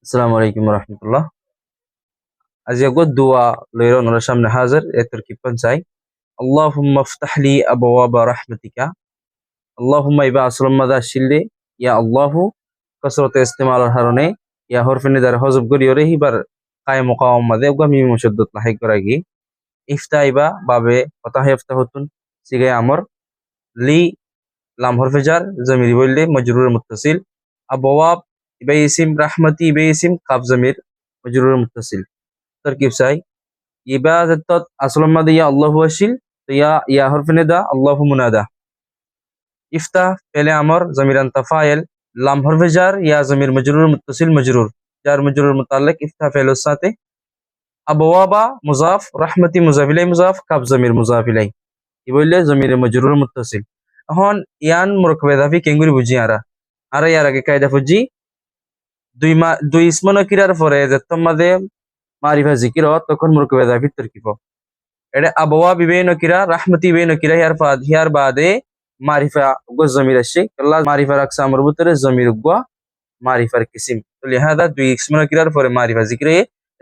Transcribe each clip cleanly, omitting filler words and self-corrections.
আসসালামু আলাইকুম রহমতুল্লাহ। আজ গো দোয়া লইরা ওনার সামনে হাজির এ তরকিব চাই। আল্লাহুম্মা ফতাহলি আবওয়াবা রাহমাতিকা। আল্লাহুম্মা ইবা আসলাম মাদা শিল্লে ইয়া আল্লাহু কসরতে ইস্তেমালের হারণে ইয়া হরফে নিদার হজব গরিয়রে হিবার কায়ে মুকাওয়াম মাদে ওগা মিম মুশাদ্দাদ লাহিক করাগি ইফতা ইবা বাবে ফতাহ ইফতাহুতুন সিগে আমর লি লাম হরফে জার জমির বললে মজরুর মুত্তাসিল আবওয়াব ইবা ইসিম রাহমাতি ইবা ইসিম কাব জমির মজরুর মুত্তাসিল তরকিব চাই। ইবাদতত আসলাম মাদে ইয়া আল্লাহু আশিল তো ইয়া হরফে নিদা আল্লাহু মুনাদা। ইফতাহ পেলে আমর জমির আনতা ফাইল লাম হরফে জার ইয়া জমির মজরুর মুত্তাসিল মজরুর জার মজরুর মুতাল্লিক ইফতাহ ফেলের সাথে। আবওয়াবা মুজাফ রাহমাতি মুজাফ ইলাই মুজাফ কাব জমির মুজাফ ইলাই ই বললে জমির মজরুর মুত্তাসিল। এখন ইয়ান মুরাক্কাবে ইজাফি কেঙ্গুরি বুঝি আর ইয়ার আগে কায়দা ফুজি দুই ইসম নকিরার পরে যেতম মাদে মারিফা জিকির তখন মুরাক্কাবে ইজাফি তরকিব এটা আবওয়া বিবে নকিরা রাহমতি বে নকিরা হিয়ার বাদে মারিফা গো জমির আসে আল্লাহ মারিফা রাখছে আমার ভিতরে জমির গো মারিফার কিসিম তো লিহাদা দুই ইসম নকিরার পরে মারিফা জিকিরে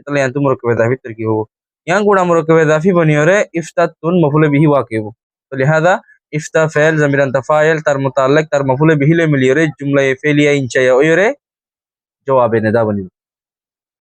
তাহলে ইয়ান তো মুরাক্কাবে ইজাফি তরকিব ইয়ান গুড়া মুরাক্কাবে ইজাফি বনিয়রে ইফতাতুন মফুলে বিহি ওয়াকিব তো লিহাদা ইফতা ফেল জমির আনতা ফাইল তার মুতাল্লিক তার মফুলে বিহি লে মিলিয়রে জুমলা ফেলিয়া ইনশায়া ওয়রে জবাবে নেদা বনি।